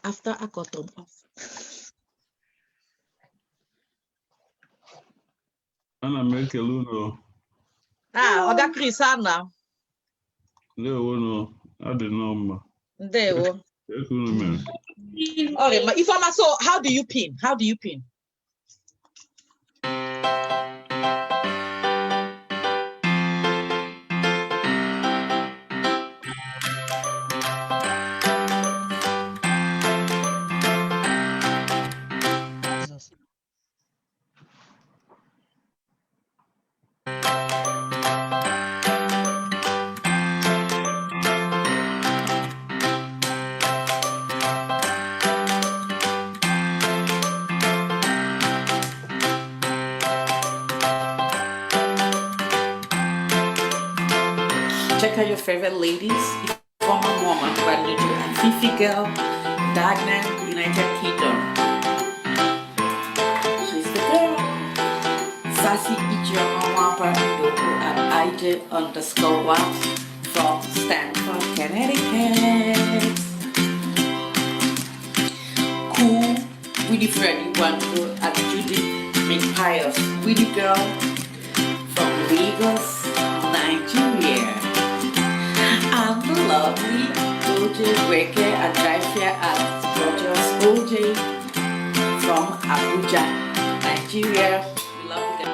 after I got them off. Ana make a luno. Oga Chris now. No, I don't know. There. Okay, if I'm so, how do you pin? How do you pin? Check out your favorite ladies. Former woman, Banuju and Fifi Girl, Dagna, United Kingdom. She's the girl. Sassy Ichioma Banuju and IJ_WAP from Stanford, Connecticut. Cool, Widdy Freddy Wango and Judy McPius. Widdy Girl from Lagos, Nigeria. And the lovely Oche Weke and Drivia and gorgeous Oche from Abuja, Nigeria. We love them.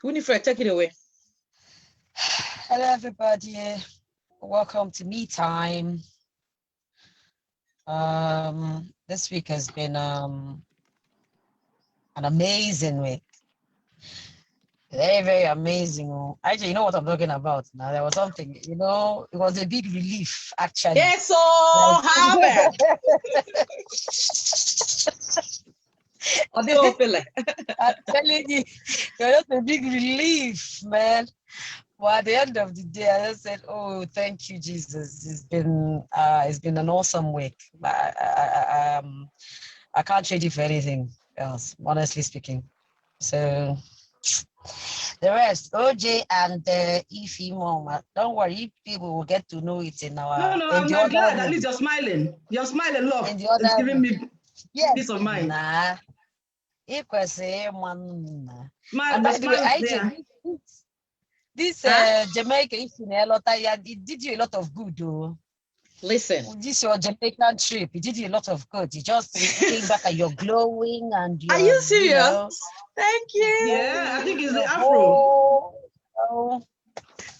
Winifred, take it away. Hello, everybody. Welcome to Me Time. This week has been an amazing week. Very, very amazing. Actually, you know what I'm talking about now. There was something, it was a big relief, actually. Yes, so how bad? I'm telling you, it was a big relief, man. Well, at the end of the day, I just said, "Oh, thank you, Jesus. It's been an awesome week. I can't trade it for anything else, honestly speaking." So the rest, OJ and Ify Mom, don't worry, people will get to know it in our. No, I'm not glad. At least you're smiling. You're smiling, love. It's giving me peace of mind. Nah. And by Smile, the way, this Jamaica, it did you a lot of good, though. Listen, this your Jamaican trip, it did you a lot of good. You just came back and you're glowing and you're. Are you serious? Thank you. Yeah, I think it's the Afro.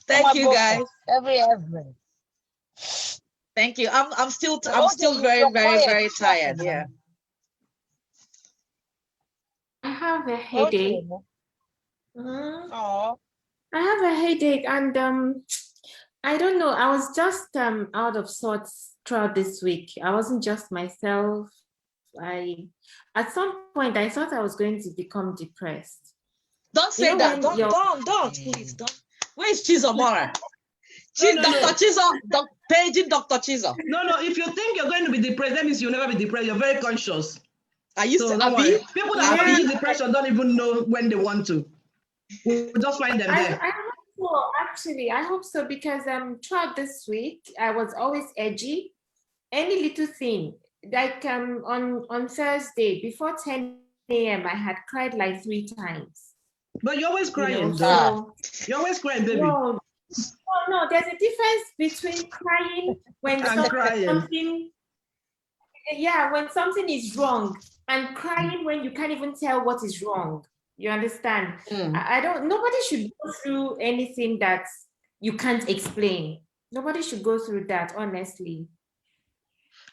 Thank you, guys. Every. Thank you. I'm still very, very, very tired. Yeah. I have a headache. Oh. I have a headache, and I don't know. I was just out of sorts throughout this week. I wasn't just myself. At some point I thought I was going to become depressed. Don't say that. Don't, please don't. Where's Chizomora? Dr. Chizo, paging Dr. Chizo. No, if you think you're going to be depressed, that means you'll never be depressed. You're very conscious. Are you so people that want to use depression don't even know when they want to. We'll just find them there. I hope so, actually. I hope so, because throughout this week, I was always edgy. Any little thing, like on Thursday, before 10 a.m., I had cried like 3 times. But you're always crying. You're always crying, baby. No, there's a difference between crying when something, when something is wrong, and crying when you can't even tell what is wrong. You understand? Nobody should go through anything that you can't explain. Nobody should go through that, honestly.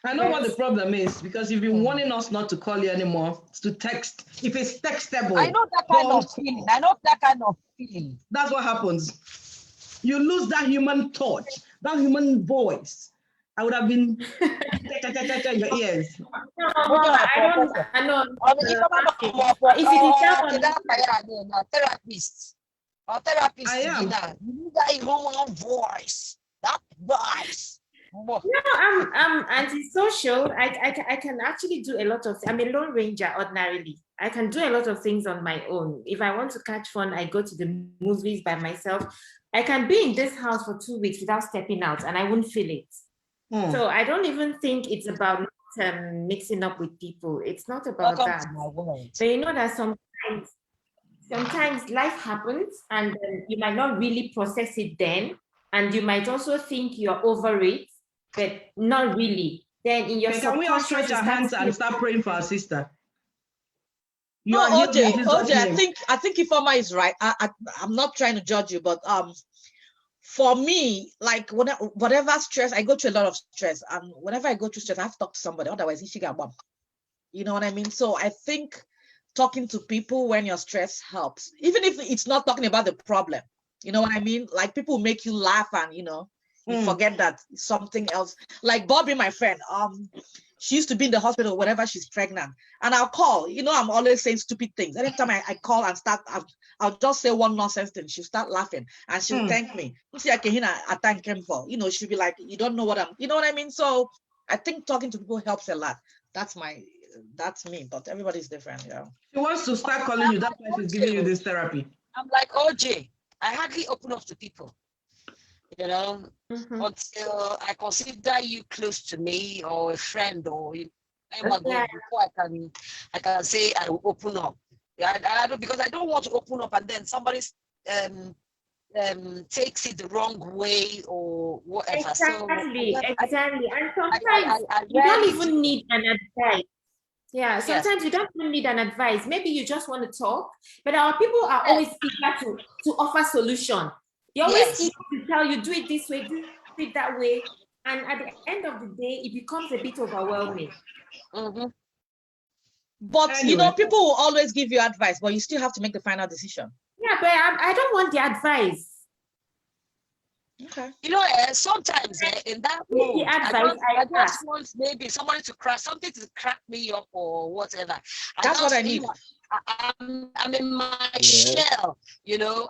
I know what the problem is, because you've been warning us not to call you anymore, to text. If it's textable. I know that kind of feeling. That's what happens. You lose that human touch, that human voice. I would have been in your ears. No, I know. If you can tell therapist or therapist, I am. You need that human voice. That voice. No, I'm antisocial. I can actually do a lot of. I'm a lone ranger ordinarily. I can do a lot of things on my own. If I want to catch fun, I go to the movies by myself. I can be in this house for 2 weeks without stepping out, and I won't feel it. So I don't even think it's about mixing up with people. It's not about that. But you know that sometimes life happens, and you might not really process it then, and you might also think you're over it, but not really. Then in your can we all stretch our hands and start praying for our sister? No, Oche, I think Ifeoma is right. I'm not trying to judge you, but for me, like whatever stress, I go through a lot of stress, and whenever I go through stress, I have to talk to somebody. Otherwise, she got bump. You know what I mean? So I think talking to people when you're stressed helps, even if it's not talking about the problem. You know what I mean? Like people make you laugh, and you forget that something else. Like Bobby, my friend, she used to be in the hospital whenever she's pregnant, and I'll call. I'm always saying stupid things. Anytime I call and start, I'll just say one nonsense thing. She'll start laughing and she'll thank me. I thank him for. She'll be like, you don't know what you know what I mean? So I think talking to people helps a lot. That's me, but everybody's different. Yeah. She wants to start calling you. That's why she's giving you this therapy. I'm like Oche. I hardly open up to people. Until I consider you close to me or a friend or before I can say I will open up. I don't, because I don't want to open up and then somebody takes it the wrong way or whatever. Exactly. And sometimes you don't even need an advice. Yeah, sometimes you don't even need an advice. Maybe you just want to talk, but our people are always eager to offer solution. They always eager to tell you, do it this way, do it that way. And at the end of the day, it becomes a bit overwhelming. But, people will always give you advice, but you still have to make the final decision. Yeah, but I don't want the advice. Okay. Sometimes in that mood, I just want maybe somebody to crack something to crack me up or whatever. That's what I need. I'm in my shell,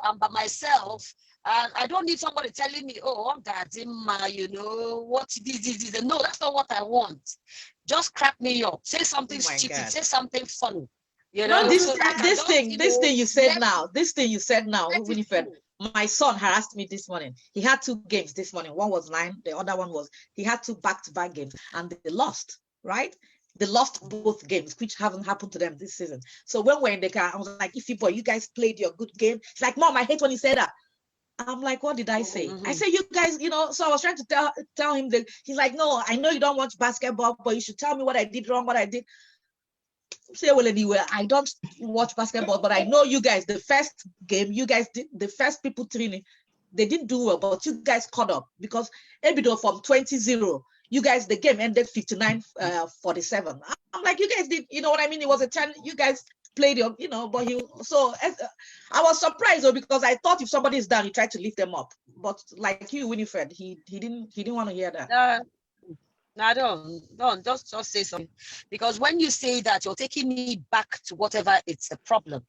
I'm by myself. And I don't need somebody telling me, I'm that in my, what this. No, that's not what I want. Just crack me up. Say something stupid. Say something funny. This thing you said now, Winifred, my son harassed me this morning. He had 2 games this morning. One was 9. The other one was, he had 2 back-to-back games and they lost, right? They lost both games, which haven't happened to them this season. So when we're in the car, I was like, Ify boy, you guys played your good game. He's like, Mom, I hate when he said that. I'm like, what did I say? I say, you guys, so I was trying to tell him that. He's like, no, I know you don't watch basketball, but you should tell me what I did wrong, what I did. Say, well, anyway, I don't watch basketball, but I know you guys, the first game, you guys did, the first people training, they didn't do well, but you guys caught up because Ebido from 20-0, you guys, the game ended 59-47. I'm like, you guys did, you know what I mean? It was a 10, you guys played your, but I was surprised though, because I thought if somebody is down, you try to lift them up. But like you, Winifred, he didn't want to hear that. No, don't just say something, because when you say that, you're taking me back to whatever it's a problem,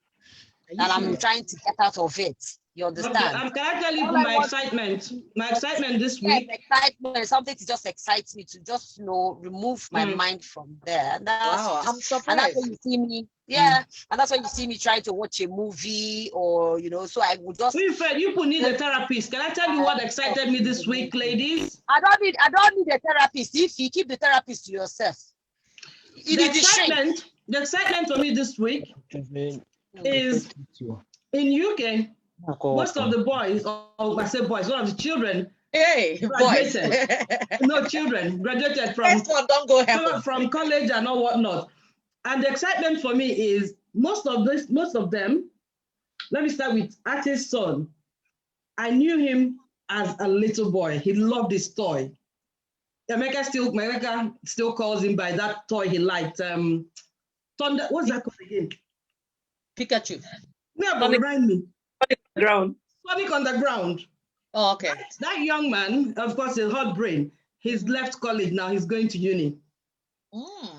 and I'm trying to get out of it. You understand? Okay, can I tell you my excitement? My excitement this week. Excitement. Something to just excite me, to just remove my mind from there. And I'm surprised. And that's when you see me. Yeah, and that's when you see me trying to watch a movie, or so I would just. Winifred, you could need a therapist. Can I tell you what excited me this week, ladies? I don't need a therapist. If you keep the therapist to yourself. The excitement for me this week is in UK. Most of the boys, or I say boys, one of the children, graduated. No, children graduated from college and all whatnot. And the excitement for me is most of them. Let me start with Ate's son. I knew him as a little boy. He loved this toy. Emeka still calls him by that toy he liked. Thunder. What's that called again? Pikachu. Yeah, but remind me. Ground. Sonic on the ground. Oh, okay. That young man, of course, a hot brain. He's left college now. He's going to uni.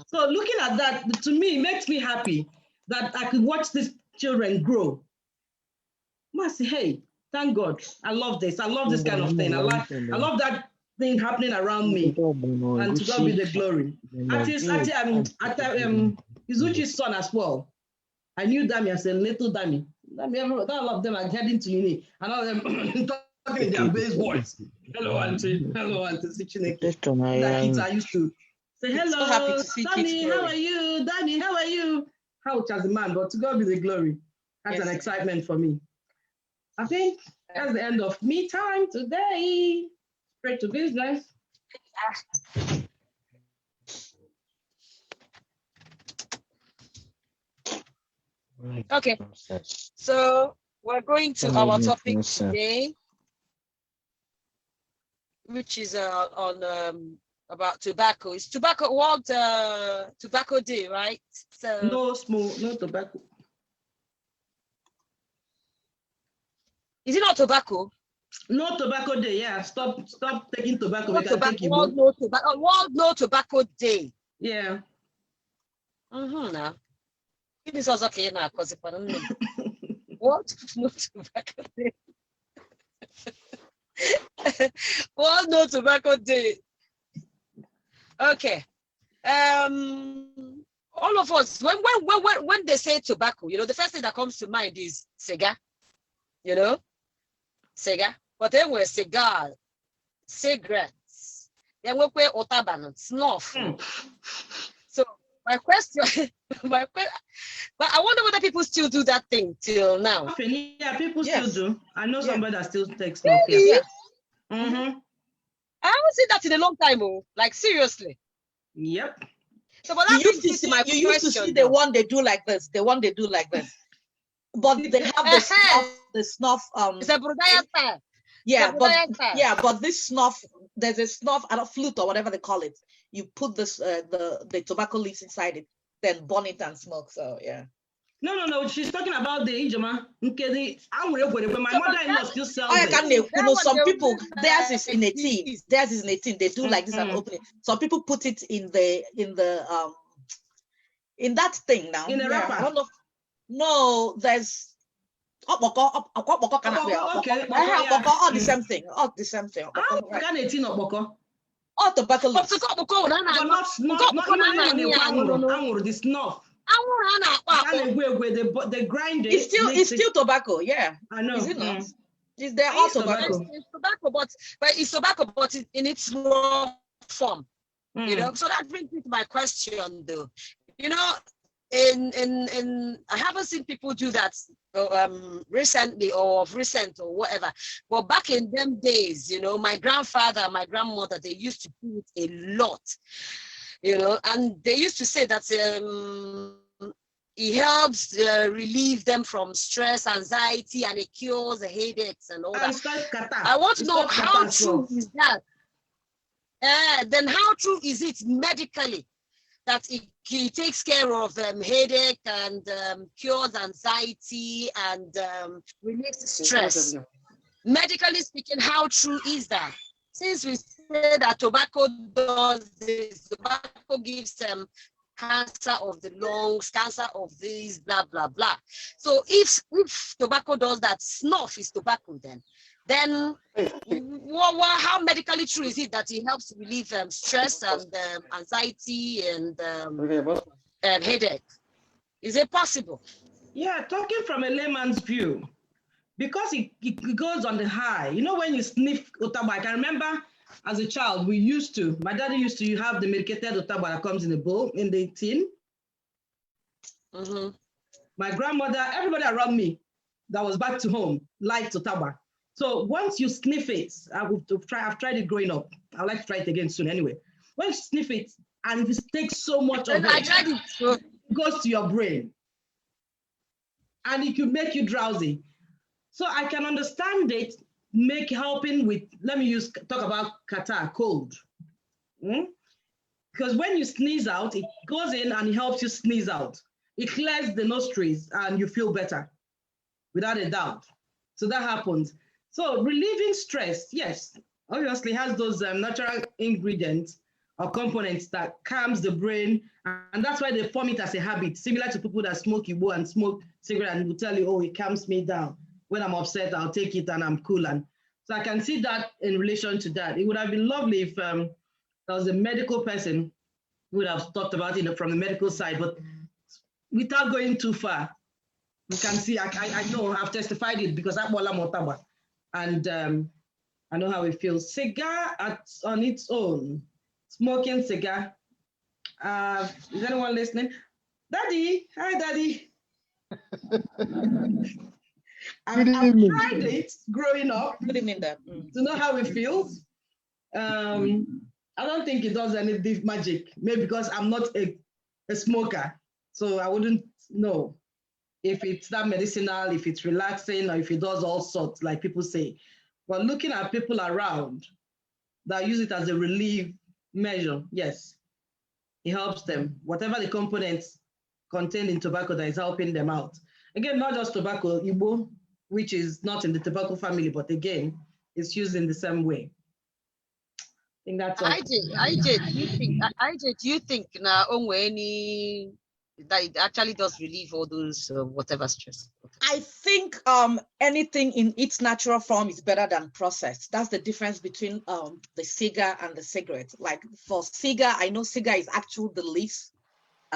So looking at that, to me, makes me happy that I could watch these children grow. I must say, hey, thank God. I love this. I love this kind of thing. I love that thing happening around me. And to God be the glory. Izuchi's son as well. I knew Dami as a little Dami. All of them are heading to uni. And all of them talking in their bass voice. Hello, Auntie. Hello, Auntie. That kids are used to say, hello, so happy to see Dami, how are you? Dami, how are you? How as a man, but to God be the glory. That's an excitement for me. I think that's the end of me time today. Straight to business. Okay, so we're going to our topic today, which is on about tobacco. It's tobacco World Tobacco Day, right? So no smoke, no tobacco. Is it not tobacco? No tobacco day, yeah. Stop taking tobacco. No tobacco. World no tobacco. World No Tobacco Day. Yeah. Now. This was okay now, because if I don't know. What? No tobacco day. World No Tobacco Day. Okay. All of us, when they say tobacco, the first thing that comes to mind is cigar. Cigar. But then we're cigar, cigarettes. Then we're otaban, snuff. So my question, but I wonder whether people still do that thing till now. Yeah, people still do. I know somebody that still takes snuff. Really? Yeah. I haven't seen that in a long time. Like seriously. Yep. So, but that you used to see the one they do like this. The one they do like this. But they have the snuff. It's a Brudaya style. Yeah, but this snuff, there's a snuff, flute or whatever they call it. You put this the tobacco leaves inside it, then burn it and smoke. So yeah. No. She's talking about the Ijoma. My mother-in-law still sells it. Some people, theirs is in a tin. Theirs is in a tin. They do like this and open it. Some people put it in that thing now. In a wrapper. I don't know. No, there's all the same thing. All the same thing. All tobacco leaves. Not the snuff. They grind it. It's still tobacco, yeah. I know. Is it not? They're all tobacco. It's tobacco, but it's tobacco, but in its raw form. So that brings me to my question, though. I haven't seen people do that recently or of recent or whatever. But back in them days, my grandfather, my grandmother, they used to do it a lot. And they used to say that it helps relieve them from stress, anxiety, and it cures the headaches and all that. I want to know how true is that? Then how true is it medically that it takes care of headache and cures anxiety and relieves stress? Medically speaking, how true is that? Since we say that tobacco does this, tobacco gives them cancer of the lungs, cancer of this, blah, blah, blah. So if tobacco does that, snuff is tobacco then how medically true is it that it helps relieve stress and anxiety and headache? Is it possible? Yeah, talking from a layman's view, because it goes on the high. When you sniff otaba, I can remember as a child, my daddy used to have the medicated otaba that comes in a bowl, in the tin. My grandmother, everybody around me that was back to home liked otaba. So once you sniff it, I've tried it growing up. I'd like to try it again soon anyway. When you sniff it, and it takes so much of it, it goes to your brain. And it could make you drowsy. So I can understand it helping with, talk about catarrh, cold. Because when you sneeze out, it goes in and it helps you sneeze out. It clears the nostrils and you feel better, without a doubt. So that happens. So relieving stress, yes, obviously has those natural ingredients or components that calms the brain, and that's why they form it as a habit, similar to people that smoke Igbo and smoke cigarette and will tell you, oh, it calms me down. When I'm upset, I'll take it and I'm cool. And so I can see that in relation to that. It would have been lovely if there was a medical person who would have talked about it from the medical side, but without going too far, you can see, I know I've testified it because I'm Mola Motaba, and I know how it feels. Cigar on its own, smoking cigar. Is anyone listening? Daddy, hi, Daddy. I've tried it growing up to know how it feels. I don't think it does any deep magic, maybe because I'm not a smoker, so I wouldn't know if it's that medicinal, if it's relaxing, or if it does all sorts, like people say. But looking at people around that use it as a relief measure, yes, it helps them. Whatever the components contained in tobacco that is helping them out. Again, not just tobacco, Igbo, which is not in the tobacco family, but again, it's used in the same way. I think that's all. IJ, do you think now any that it actually does relieve all those whatever stress? I think anything in its natural form is better than processed. That's the difference between the cigar and the cigarette. Like for cigar, I know cigar is actually the leaves.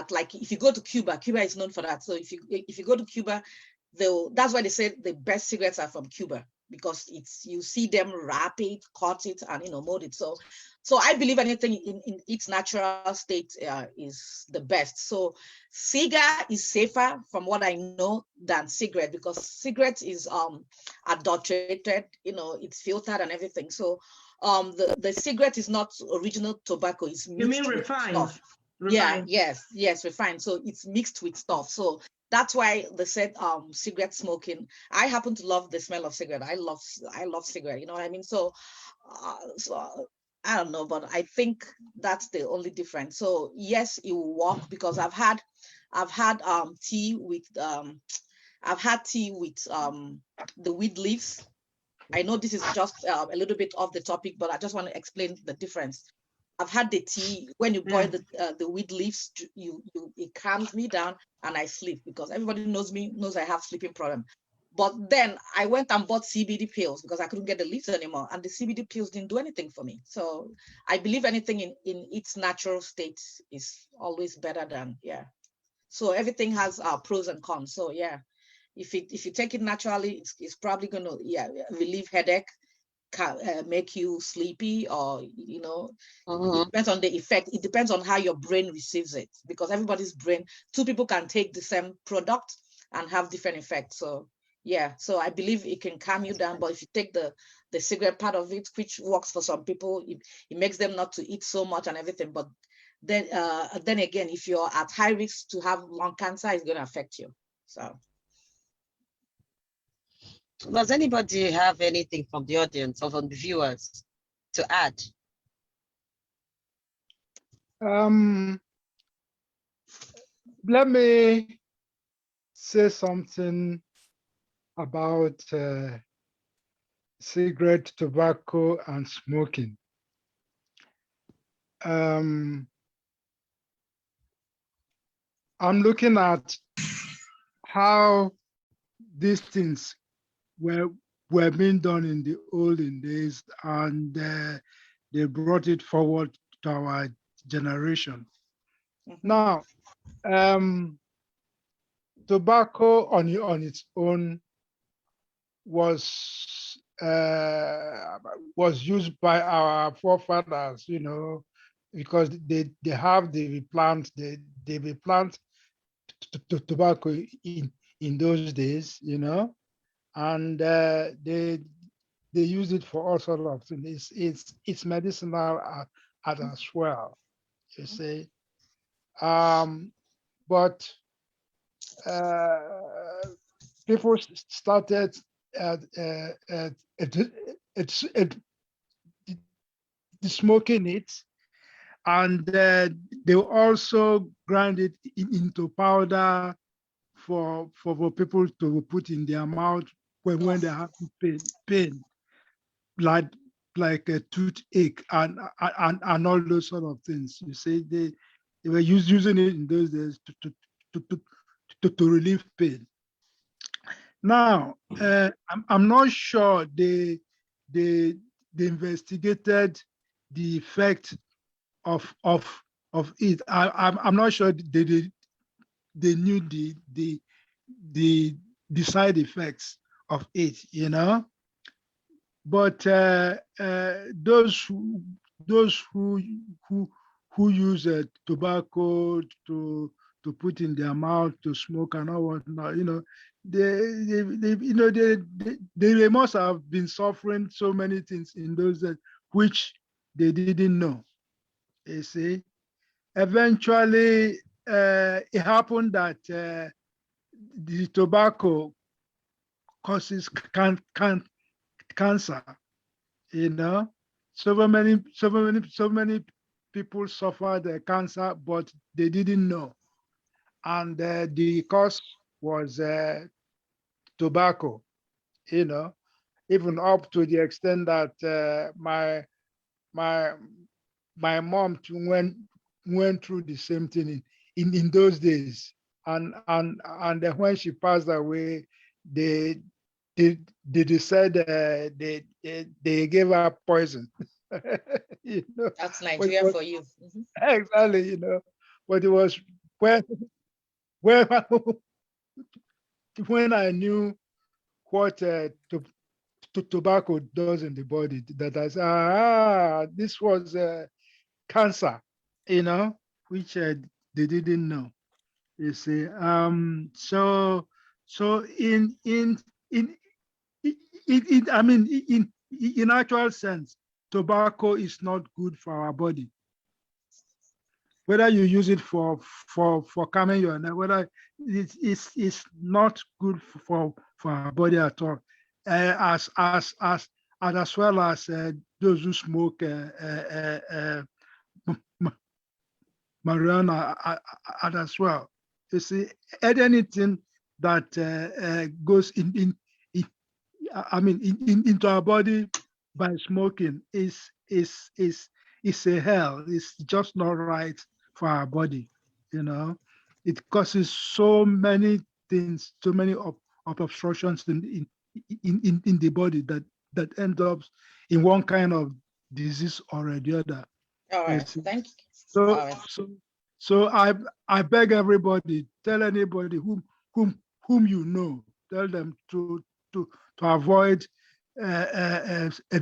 Like if you go to Cuba, Cuba is known for that. So if you go to Cuba, that's why they say the best cigarettes are from Cuba, because you see them wrap it, cut it, and mold it. So I believe anything in its natural state is the best. So cigar is safer from what I know than cigarette, because cigarette is adulterated, it's filtered and everything. So the cigarette is not original tobacco. It's mixed. You mean refined? Stuff. Refined. Yeah, yes, refined. So it's mixed with stuff. So that's why they said cigarette smoking. I happen to love the smell of cigarette. I love cigarette. You know what I mean? So I don't know, but I think that's the only difference. So yes, it will work, because I've had tea with the weed leaves. I know this is just a little bit off the topic, but I just want to explain the difference. I've had the tea. When you boil the weed leaves, it calms me down and I sleep, because everybody knows I have sleeping problem. But then I went and bought CBD pills because I couldn't get the leaves anymore, and the CBD pills didn't do anything for me. So I believe anything in its natural state is always better than, yeah. So everything has pros and cons. So yeah, if you take it naturally, it's probably going to relieve headache, make you sleepy, or it depends on the effect. It depends on how your brain receives it, because everybody's brain, two people can take the same product and have different effects. So yeah, so I believe it can calm you down, but if you take the cigarette part of it, which works for some people, it makes them not to eat so much and everything. But then again, if you're at high risk to have lung cancer, it's going to affect you. So does anybody have anything from the audience or from the viewers to add? Let me say something about cigarette, tobacco, and smoking. I'm looking at how these things were being done in the olden days, and they brought it forward to our generation. Now, tobacco on its own was used by our forefathers, because they have the plant, they plant tobacco in those days, and they use it for all sorts of things. It's medicinal as well, you see. But people started smoking it, and they also grind it into powder for people to put in their mouth when they have pain. Like like a toothache and all those sort of things. You see, they were using it in those days to relieve pain. Now, I'm not sure they investigated the effect of it. I'm not sure they knew the side effects of it, you know. But those who use tobacco to put in their mouth to smoke and all whatnot, you know, they must have been suffering so many things in those days which they didn't know. You see, eventually it happened that the tobacco causes cancer. You know, so many people suffered cancer, but they didn't know, and the cause was tobacco. You know, even up to the extent that my mom too went through the same thing in those days, and when she passed away, they decided they gave her poison. You know, that's Nigeria for you. Mm-hmm. Exactly, you know, but it was when I knew what tobacco does in the body, that I said, this was cancer, you know, which they didn't know. You see, so in I mean, in actual sense, tobacco is not good for our body. Whether you use it for calming your nerve, whether it's not good for our body at all. As well as those who smoke marijuana as well. You see, anything that goes into our body by smoking is a hell. It's just not right for our body. You know, it causes so many things, so many obstructions in the body that end up in one kind of disease or the other. All right, thank you. So I beg everybody, tell anybody whom you know, tell them to avoid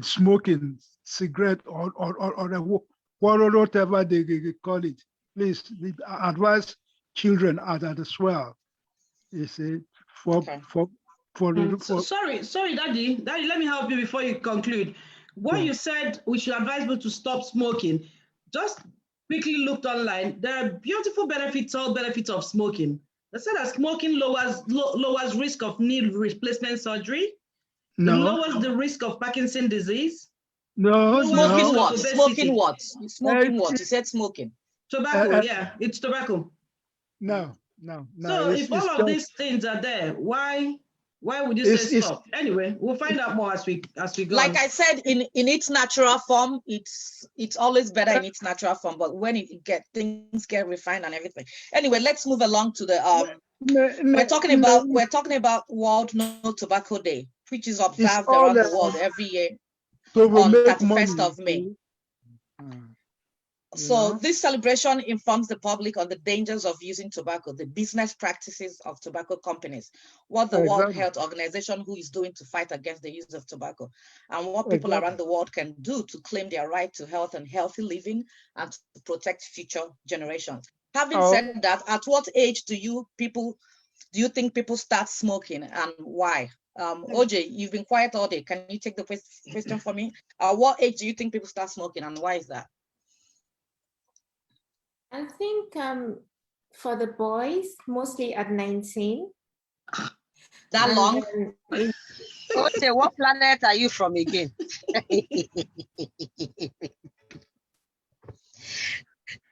smoking cigarette or whatever they call it. Please advise children as well. You see, sorry, Daddy, let me help you before you conclude. What you said, we should advise people to stop smoking. Just quickly looked online. There are beautiful benefits of smoking. They said that smoking lowers risk of knee replacement surgery. No. It lowers the risk of Parkinson's disease. No. Smoking what? Smoking what? Smoking what? You said smoking. Tobacco, yeah, it's tobacco. No. So if all of these things are there, why would you say stop? Anyway, we'll find out more as we go. Like I said, in its natural form, it's always better in its natural form. But when things get refined and everything. Anyway, let's move along to the we're talking about World No Tobacco Day, which is observed around the world every year on 31st of May. So this celebration informs the public on the dangers of using tobacco, the business practices of tobacco companies, what the World Health Organization who is doing to fight against the use of tobacco, and what people around the world can do to claim their right to health and healthy living and to protect future generations. Having said that, at what age do you think people start smoking and why? Oche, you've been quiet all day. Can you take the question for me? At what age do you think people start smoking and why is that? I think for the boys, mostly at 19. That long? Oche, what planet are you from again?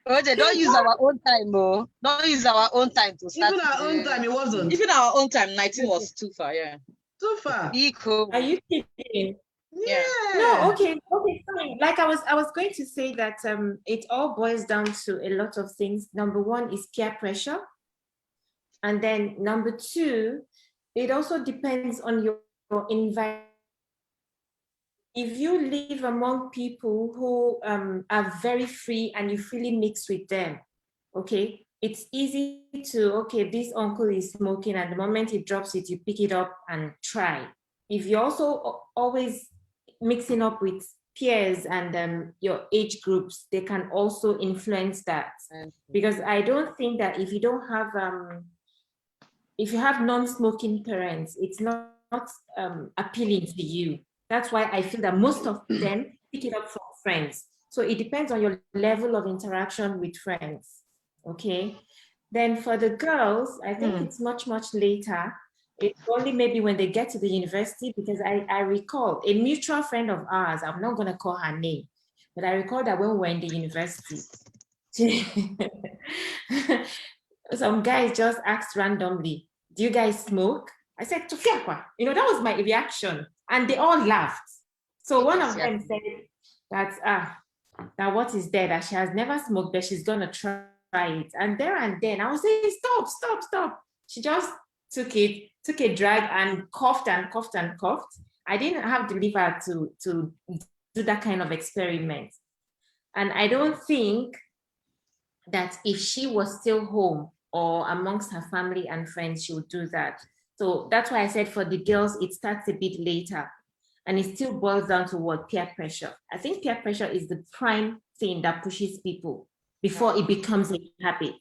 Oche, don't use our own time, oh. Don't use our own time to start. Even our own time, it wasn't. Even our own time, 19 was too far, yeah. Too far. Are you kidding? Yeah. No, okay, fine. Like I was going to say that it all boils down to a lot of things. Number one is peer pressure. And then number two, it also depends on your environment. If you live among people who are very free and you freely mix with them, okay, it's easy to, okay, this uncle is smoking, and the moment he drops it, you pick it up and try. If you're also always mixing up with peers and your age groups, they can also influence that. Because I don't think that if you don't have, if you have non-smoking parents, it's not appealing to you. That's why I feel that most of them pick it up from friends. So it depends on your level of interaction with friends, okay? Then for the girls, I think it's much, much later. It's only maybe when they get to the university, because I recall a mutual friend of ours, I'm not gonna call her name, but I recall that when we were in the university, some guys just asked randomly, do you guys smoke? I said, Tufiakwa. You know, that was my reaction. And they all laughed. So one of them said that, that what is there, that she has never smoked, but she's gonna try it. And there and then I was saying, stop. She just took a drag and coughed and coughed and coughed. I didn't have the liver to do that kind of experiment. And I don't think that if she was still home or amongst her family and friends, she would do that. So that's why I said for the girls, it starts a bit later. And it still boils down to what? Peer pressure. I think peer pressure is the prime thing that pushes people before it becomes a habit.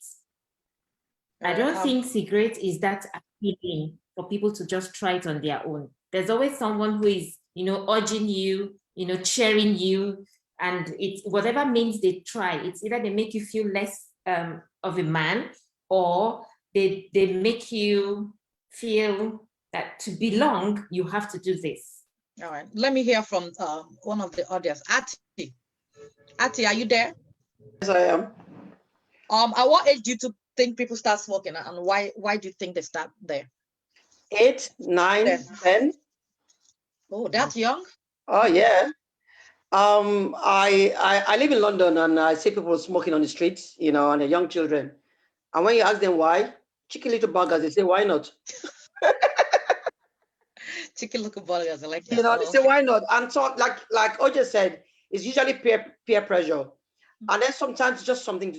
I don't think cigarette is that appealing for people to just try it on their own. There's always someone who is, urging you, cheering you, and it's whatever means they try. It's either they make you feel less of a man, or they make you feel that to belong, you have to do this. All right. Let me hear from one of the audience. Ati, are you there? Yes, I am. At what age do you think people start smoking, and why do you think they start there? 8, 9, 10. Oh, that's young. Oh yeah. I live in London, and I see people smoking on the streets, and the young children. And when you ask them why, cheeky little buggers, they say, why not? Cheeky little buggers, I like that. They say, why not? And so, like Oche said, it's usually peer pressure, and then sometimes just something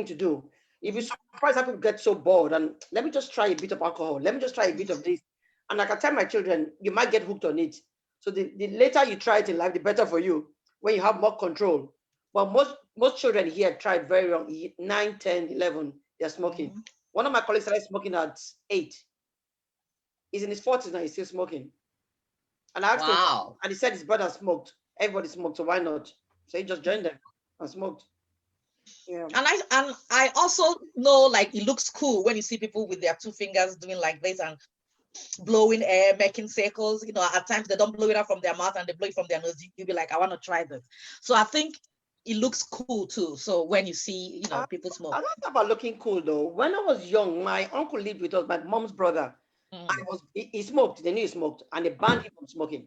to do. If you're surprised how people get so bored, and let me just try a bit of alcohol, let me just try a bit of this, and like I tell my children, you might get hooked on it. So the later you try it in life, the better for you, when you have more control. But most children here tried very young, 9, 10, 11, they're smoking. One of my colleagues started smoking at 8. He's in his 40s now, he's still smoking. And I asked him, and he said his brother smoked. Everybody smoked, so why not? So he just joined them and smoked. Yeah. And I also know, like, it looks cool when you see people with their 2 fingers doing like this and blowing air, making circles. At times they don't blow it out from their mouth and they blow it from their nose. You'll be like, I want to try this. So I think it looks cool too. So when you see, people smoke. I don't know about looking cool though. When I was young, my uncle lived with us, my mom's brother. He smoked. They knew he smoked, and they banned him from smoking.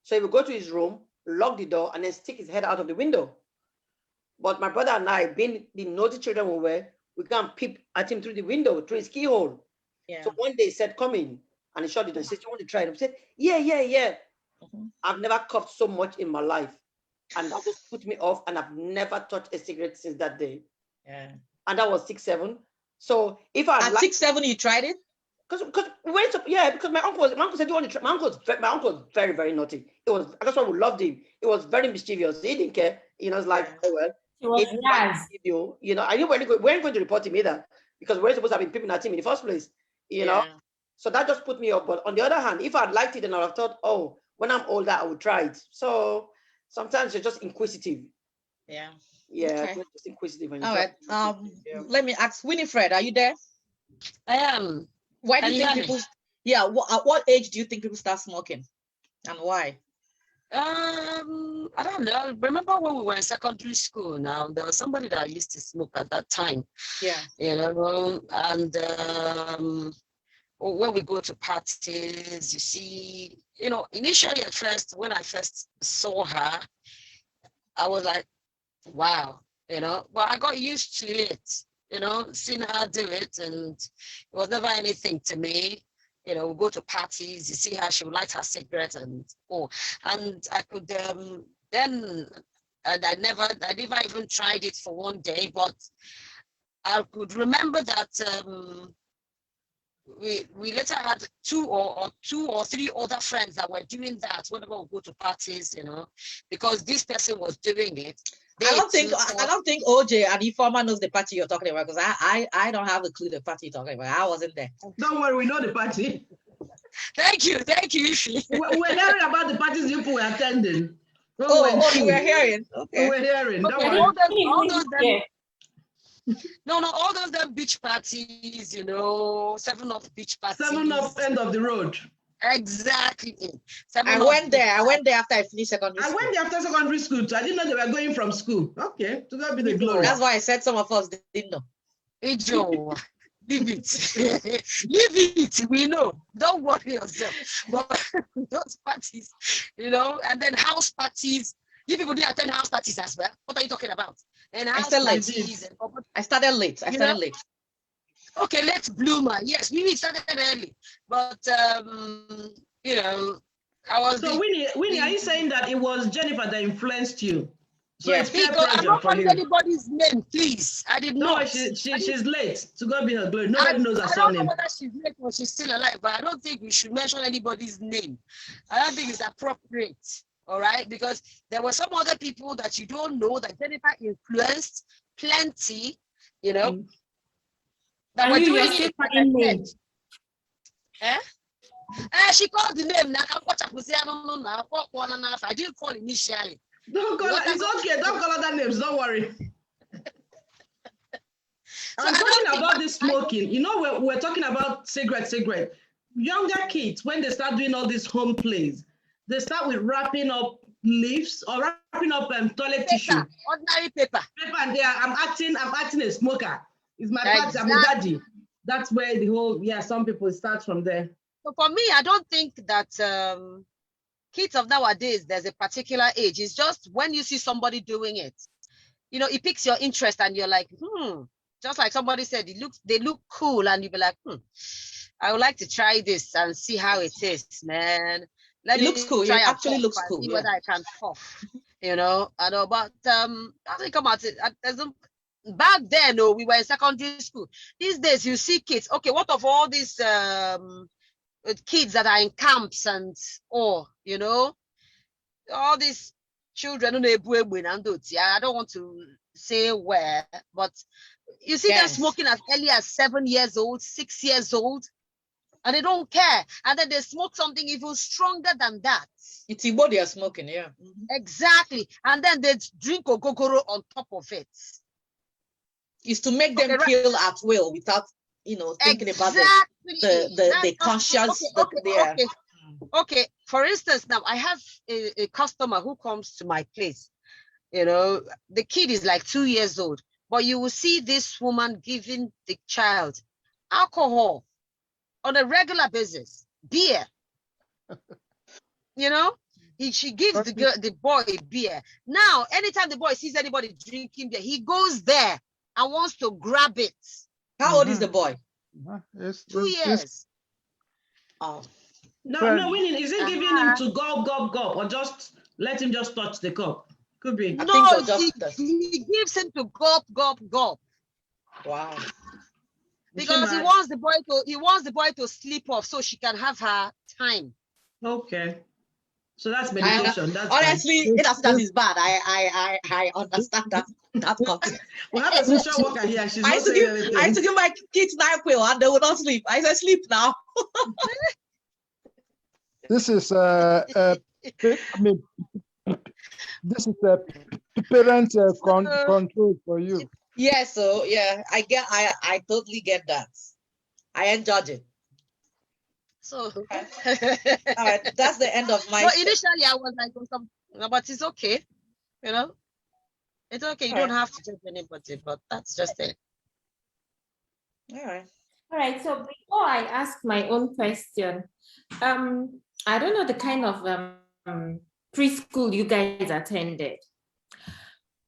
So he would go to his room, lock the door, and then stick his head out of the window. But my brother and I, being the naughty children we were, we can't peep at him through the window, through his keyhole. Yeah. So one day he said, come in. And he shut it and said, you want to try it? I said, yeah. I've never coughed so much in my life. And that just put me off, and I've never touched a cigarette since that day. Yeah. And that was 6, 7. So if I at 6, 7, you tried it? Because my uncle said, you want to try? My uncle was very, very naughty. That's why we loved him. It was very mischievous. He didn't care. It's like, oh well. He was nice. I knew we weren't going to report him either, because we're supposed to have been peeping at him in the first place. know. So that just put me up. But on the other hand, if I'd liked it, then I'd have thought, oh, when I'm older, I would try it. So sometimes you're just inquisitive. Yeah. Yeah, okay. Just inquisitive. All right. Let me ask Winifred, are you there? I am. Why do you think people? Yeah. At what age do you think people start smoking, and why? I don't know. Remember when we were in secondary school? Now there was somebody that used to smoke at that time. Yeah. You know, and or when we go to parties, you see, you know, initially at first, when I first saw her, I was like, wow, you know, but I got used to it, you know, seeing her do it, and it was never anything to me. You know, we go to parties, you see her, she would light her cigarette and I could then, and I never even tried it for one day, but I could remember that we later had two or three other friends that were doing that whenever we go to parties, you know, because this person was doing it. I don't think OJ and Ifeoma knows the party you're talking about, because I don't have a clue the party you're talking about. I wasn't there. Don't worry, we know the party. Thank you. We're hearing about the parties you were attending. You were hearing. Okay. We're hearing. Okay, Don't worry. All those beach parties, you know, 7-Up beach parties. 7-Up end of the road. Exactly. I went there after I finished secondary school. I went there after secondary school too. I didn't know they were going from school. Okay, so that'll be the glory. That's why I said some of us didn't know. Joe, leave it. Leave it. We know. Don't worry yourself. But those parties, you know, and then house parties. You people didn't attend house parties as well. What are you talking about? And I started late. I started late. Okay, let's bloomer. Yes, we started early, but you know, I was. So Winnie, are you saying that it was Jennifer that influenced you? So yes, because I don't want anybody's name, please. I did not. No, she's late. To God be her glory. Nobody knows her surname. I don't know whether she's late or she's still alive, but I don't think we should mention anybody's name. I don't think it's appropriate. All right, because there were some other people that you don't know that Jennifer influenced plenty, you know. That were doing it. She called the name. I didn't call initially. Don't call her. It's okay. Don't call other names. Don't worry. I'm talking about this smoking. You know, we're talking about cigarette. Younger kids, when they start doing all these home plays, they start with wrapping up leaves or wrapping up toilet tissue. Ordinary paper. And there, I'm acting a smoker. It's my party, I'm a daddy. That's where the whole, some people start from there. So for me, I don't think that kids of nowadays, there's a particular age. It's just when you see somebody doing it, you know, it piques your interest and you're like, just like somebody said, they look cool, and you be like, I would like to try this and see how it is, man. It looks cool. It actually looks cool. See whether I can puff, you know. I know, but I think come out. Back then, we were in secondary school. These days, you see kids. Okay, what of all these kids that are in camps and you know, all these children? I don't want to say where, but you see them smoking as early as 7 years old, 6 years old. And they don't care. And then they smoke something even stronger than that. It's Igbo they are smoking, yeah. Exactly. And then they drink ogogoro on top of it. It's to make them kill at will without, you know, thinking about the conscience that they are. Okay. For instance, now I have a customer who comes to my place. You know, the kid is like 2 years old. But you will see this woman giving the child alcohol on a regular basis, beer. You know, she gives the boy beer. Now, anytime the boy sees anybody drinking beer, he goes there and wants to grab it. How old is the boy? 2 years. Oh. No, Winnie, is it giving him to gulp, or just let him just touch the cup? Could be. He gives him to gulp. Wow. Because he wants the boy to sleep off so she can have her time. Okay. So that's medication. Honestly, that is bad. I understand that. We have a social worker here. She's not saying anything. I used to give my kids NyQuil and they would not sleep. I said, sleep now. This is this is parent control for you. Yeah, so I totally get that. I ain't judging. So all right, that's the end of my. Well, initially I was like, but it's okay, you know. It's okay. You don't have to judge anybody, but that's just it. All right. All right, so before I ask my own question, I don't know the kind of preschool you guys attended.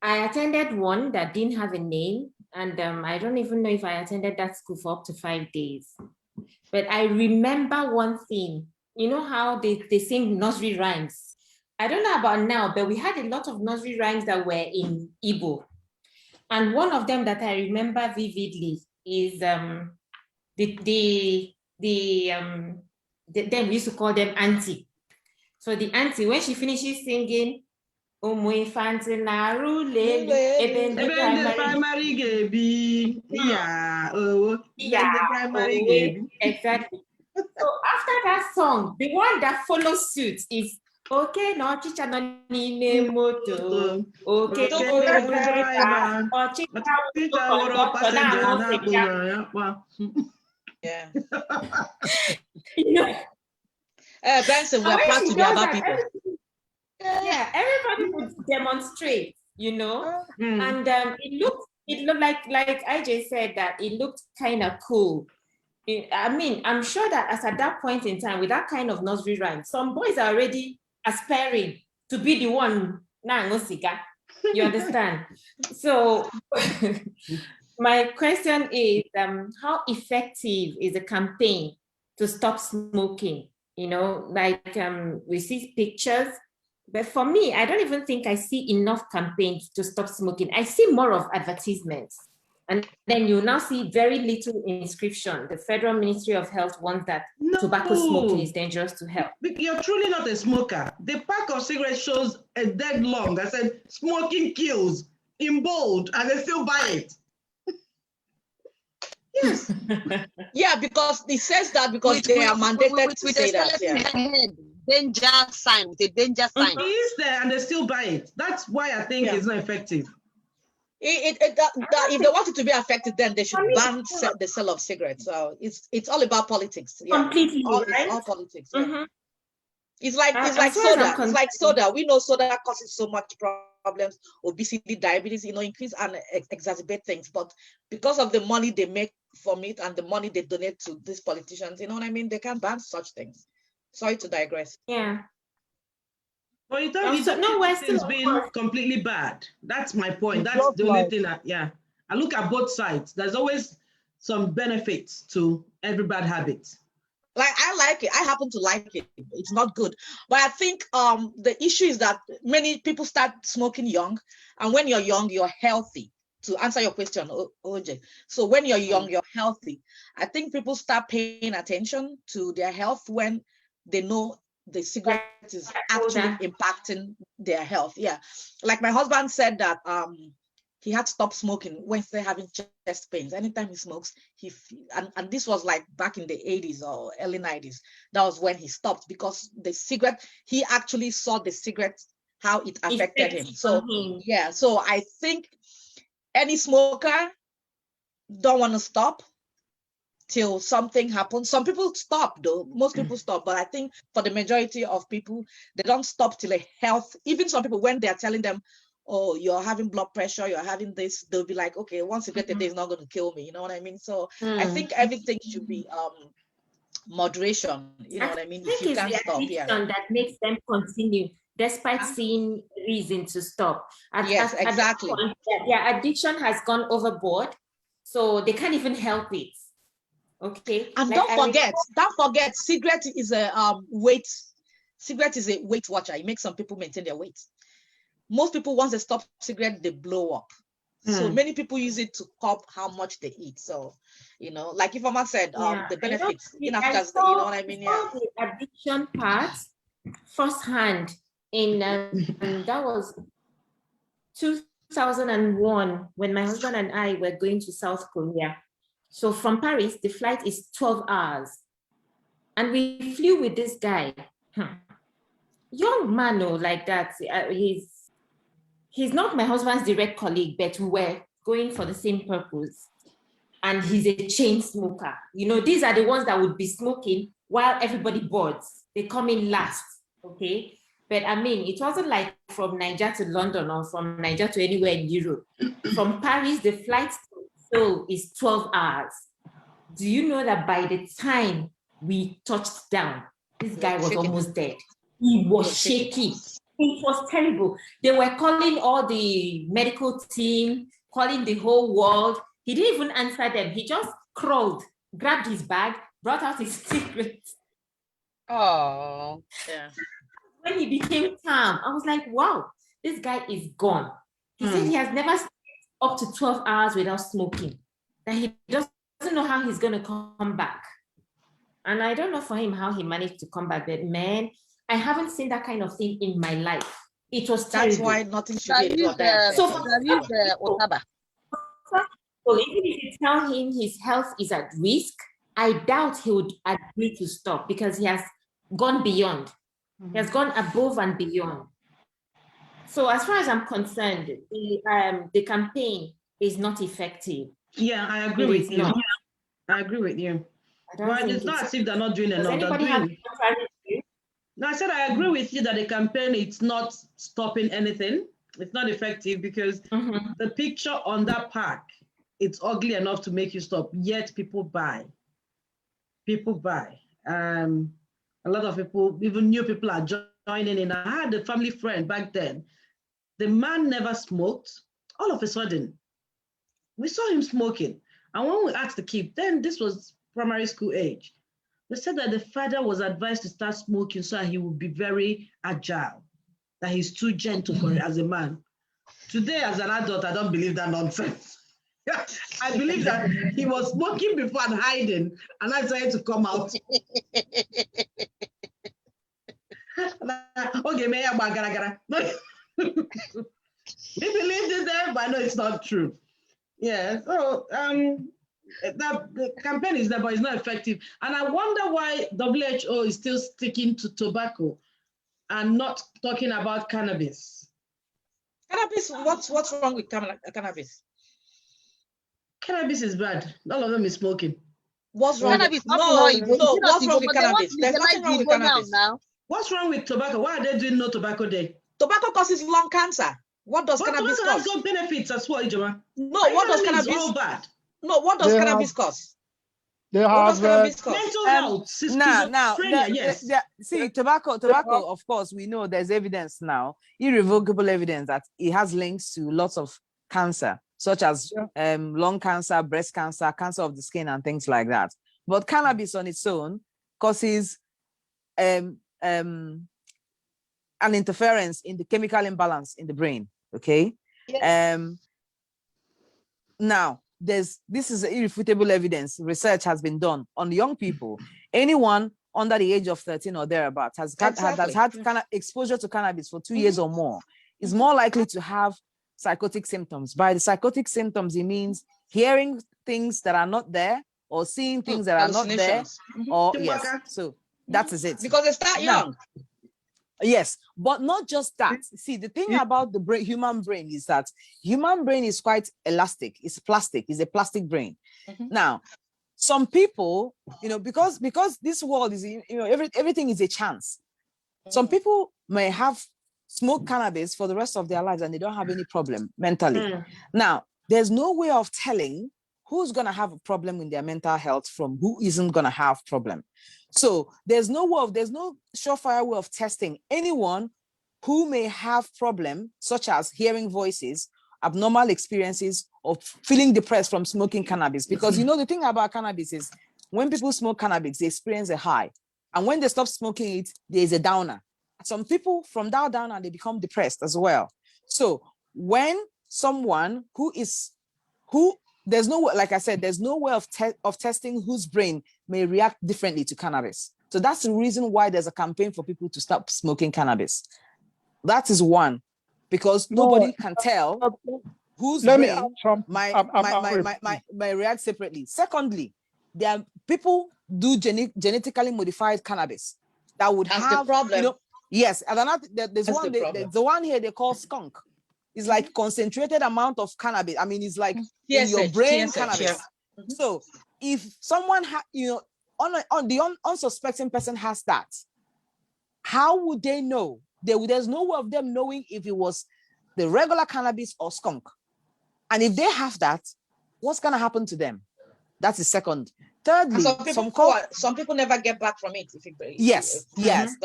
I attended one that didn't have a name, and I don't even know if I attended that school for up to 5 days. But I remember one thing. You know how they sing nursery rhymes? I don't know about now, but we had a lot of nursery rhymes that were in Igbo. And one of them that I remember vividly is then we used to call them auntie. So the auntie, when she finishes singing, exactly. So after that song, the one that follows suit is okay, no chicha no nime moto. Okay, yeah. You know, Benson, we're proud to be about people. Yeah, everybody would demonstrate, you know, and it looked like IJ said, that it looked kind of cool. I mean, I'm sure that as at that point in time, with that kind of nursery rhyme, some boys are already aspiring to be the one. You understand? So my question is, how effective is a campaign to stop smoking? You know, like we see pictures, but for me, I don't even think I see enough campaigns to stop smoking. I see more of advertisements. And then you now see very little inscription. The Federal Ministry of Health wants that tobacco smoking is dangerous to health. You're truly not a smoker. The pack of cigarettes shows a dead long that said smoking kills in bold, and they still buy it. Yes. Yeah, because it says that because they are mandated to say that. Yeah. Danger sign, with a danger sign. It is there and they still buy it. That's why I think it's not effective. If they want it to be effective, then they should ban the sale of cigarettes. So it's all about politics. Yeah. Completely, right? It's all politics. Yeah. It's like soda. It's like soda. We know soda causes so much problems, obesity, diabetes, increase and exacerbate things. But because of the money they make from it and the money they donate to these politicians, you know what I mean? They can't ban such things. Sorry to digress. Yeah. Well, you don't it's been completely bad. That's my point. That's the only thing I look at both sides. There's always some benefits to every bad habit. Like, I like it. I happen to like it. It's not good. But I think the issue is that many people start smoking young. And when you're young, you're healthy. To answer your question, Oche. So when you're young, you're healthy. I think people start paying attention to their health when they know the cigarette is actually impacting their health. Yeah. Like my husband said that he had to stop smoking when he's having chest pains. Anytime he smokes, and this was like back in the 80s or early 90s. That was when he stopped, because the cigarette, he actually saw the cigarette, how it affected him. So yeah, so I think any smoker don't want to stop till something happens. Some people stop though, most people stop, but I think for the majority of people, they don't stop till a health, even some people, when they're telling them, oh, you're having blood pressure, you're having this, they'll be like, okay, once you get a day, it's not going to kill me, you know what I mean? So I think everything should be moderation, you know what I mean? If you can't stop, that makes them continue despite seeing reason to stop. Yes, exactly. Their addiction has gone overboard, so they can't even help it. Okay. And like, don't forget, cigarette is a weight watcher. It makes some people maintain their weight. Most people, once they stop cigarette, they blow up. So many people use it to curb how much they eat. So, like if Mama said, the benefits in Africa, you know what I mean? Yeah. The addiction part firsthand in that was 2001 when my husband and I were going to South Korea. So from Paris, the flight is 12 hours. And we flew with this guy. Young man, like that. He's not my husband's direct colleague, but we were going for the same purpose. And he's a chain smoker. These are the ones that would be smoking while everybody boards. They come in last, okay? But I mean, it wasn't like from Niger to London or from Niger to anywhere in Europe. From Paris, the flight to Seoul is 12 hours. Do you know that by the time we touched down, this guy was almost dead? He was shaky. It was terrible. They were calling all the medical team, calling the whole world. He didn't even answer them. He just crawled, grabbed his bag, brought out his cigarettes. Oh, yeah. When he became calm, I was like, wow, this guy is gone. He said he has never stayed up to 12 hours without smoking. That he doesn't know how he's going to come back. And I don't know for him how he managed to come back. But man, I haven't seen that kind of thing in my life. It was terrible. That's why nothing should be there. So even if you tell him his health is at risk, I doubt he would agree to stop because he has gone beyond. He has gone above and beyond. So as far as I'm concerned, the campaign is not effective. Yeah, I agree with you. I agree with you. But it's not as if they're not doing enough. Anybody have No, I said I agree with you that the campaign is not stopping anything. It's not effective because the picture on that park, it's ugly enough to make you stop. Yet people buy. People buy. A lot of people, even new people, are joining in. I had a family friend back then. The man never smoked. All of a sudden, we saw him smoking. And when we asked the kid, then this was primary school age, they said that the father was advised to start smoking so that he would be very agile, that he's too gentle for it as a man. Today, as an adult, I don't believe that nonsense. I believe that he was smoking before and hiding, and I decided to come out. Okay, may I we believe this there, but I know it's not true. Yeah, so the campaign is there, but it's not effective. And I wonder why WHO is still sticking to tobacco and not talking about cannabis. Cannabis, what's wrong with cannabis? Cannabis is bad. All of them is smoking. What's wrong? Cannabis, No, what's wrong with cannabis? There's nothing wrong with cannabis. Now. What's wrong with tobacco? Why are they doing no tobacco day? Tobacco causes lung cancer. What does cannabis cause? Has got benefits as well, Ijoma. No, what does cannabis? All bad. No, what does cannabis cause? They have mental health. Yes. See, tobacco, of course, we know there's evidence now, irrevocable evidence that it has links to lots of cancer, such as lung cancer, breast cancer, cancer of the skin, and things like that. But cannabis on its own causes an interference in the chemical imbalance in the brain. Okay. Yes. Now, this is irrefutable evidence. Research has been done on young people. Anyone under the age of 13 or thereabouts has had exposure to cannabis for 2 years or more is more likely to have psychotic symptoms. By the psychotic symptoms, it means hearing things that are not there or seeing things that are not there. Or yes, so that is it. Because they start young. Yes, but not just that. See, the thing about the human brain is that human brain is quite elastic. It's plastic. It's a plastic brain. Now, some people, because this world is, everything is a chance. Some people may have smoked cannabis for the rest of their lives and they don't have any problem mentally. Now, there's no way of telling who's going to have a problem in their mental health from who isn't going to have problem. So there's no surefire way of testing anyone who may have problem, such as hearing voices, abnormal experiences, or feeling depressed from smoking cannabis. Because the thing about cannabis is when people smoke cannabis, they experience a high. And when they stop smoking it, there's a downer. Some people from that downer, they become depressed as well. So when someone there's no, like I said, there's no way of testing whose brain may react differently to cannabis. So that's the reason why there's a campaign for people to stop smoking cannabis. That is one, because nobody can tell whose brain may react separately. Secondly, there are people do genetically modified cannabis that would have the problem. Yes, and there's the one here they call skunk. It's like concentrated amount of cannabis. I mean, it's like in your brain cannabis. Yeah. So if someone the unsuspecting person has that, how would they know? There's no way of them knowing if it was the regular cannabis or skunk. And if they have that, what's gonna happen to them? That is second. Thirdly, some people never get back from it. Yes,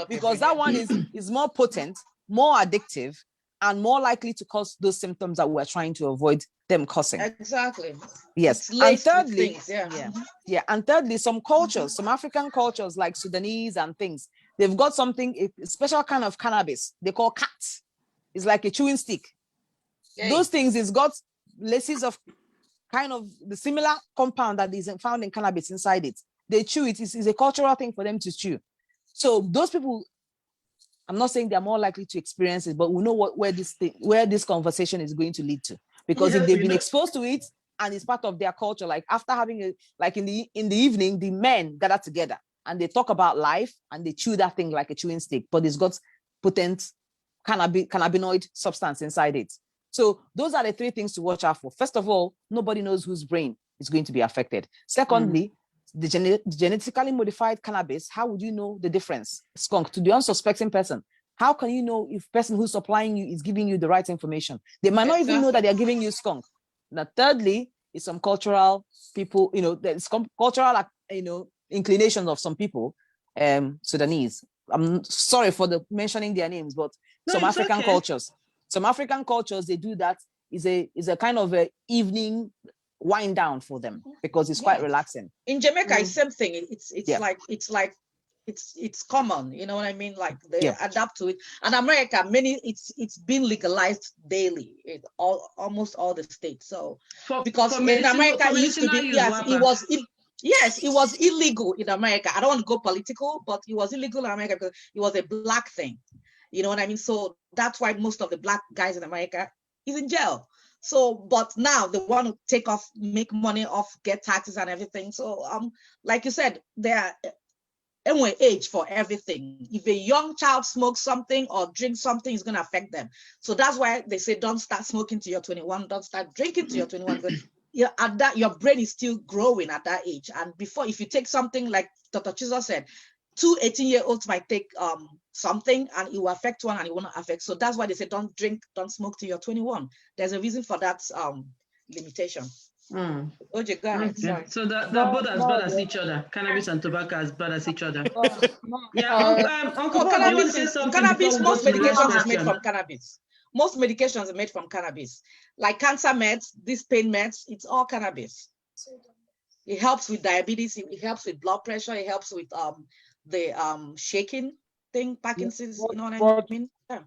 because that one is more potent, more addictive, and more likely to cause those symptoms that we're trying to avoid them causing. Exactly. Yes. And thirdly, and thirdly, some cultures, some African cultures like Sudanese and things, they've got something, a special kind of cannabis they call cat. It's like a chewing stick. Yay. Those things, it's got laces of kind of the similar compound that is found in cannabis inside it. They chew it. It's a cultural thing for them to chew. So those people, I'm not saying they're more likely to experience it, but we know where this conversation is going to lead to, because if they've been exposed to it and it's part of their culture, like after having in the evening, the men gather together and they talk about life and they chew that thing like a chewing stick, but it's got potent cannabinoid substance inside it. So those are the three things to watch out for. First of all, nobody knows whose brain is going to be affected. Secondly, the genetically modified cannabis, how would you know the difference? Skunk, to the unsuspecting person, how can you know if the person who's supplying you is giving you the right information? They might not even know that they're giving you skunk. Now, thirdly, is some cultural people, there's cultural, inclinations of some people, Sudanese. I'm sorry for mentioning their names, but some African cultures, they do that. Is a kind of a evening wind down for them because it's quite relaxing. In Jamaica, it's same thing. It's common, you know what I mean? Like they adapt to it. And America, it's been legalized daily in almost all the states. So because in America it used to be it was illegal in America. I don't want to go political, but it was illegal in America because it was a black thing. You know what I mean? So that's why most of the black guys in America is in jail. So, but now they want to make money off, get taxes and everything. So, like you said, they're anyway age for everything. If a young child smokes something or drinks something, it's going to affect them. So that's why they say don't start smoking till you're 21, don't start drinking till you're 21. At that, your brain is still growing at that age. And before, if you take something like Dr. Chizo said, 2 18-year-olds might take something and it will affect one and it will not affect. So that's why they say don't drink, don't smoke till you're 21. There's a reason for that limitation. Oche, go ahead. Sorry. So they're both as bad as each other. Cannabis and tobacco as bad as each other. Uncle, cannabis, most medications is made from cannabis. Most medications are made from cannabis. Like cancer meds, these pain meds, it's all cannabis. It helps with diabetes, it helps with blood pressure, it helps with the shaking thing, Parkinson's, you know what I mean? Yeah.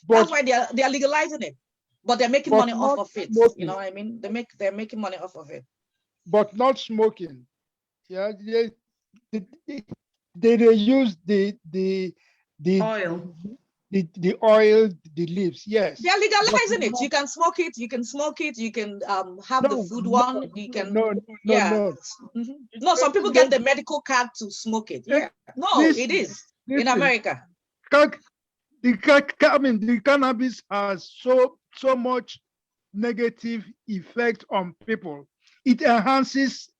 That's why they are legalizing it. But they're making money off of it. Smoking. You know what I mean? They're making money off of it. But not smoking. Yeah, they use the oil. The oil, the leaves, yes. They're legalizing it. You can smoke it, you can have the food one, you can No, some people get the medical card to smoke it. Yeah. No, it is in America. The cannabis has so much negative effect on people. It enhances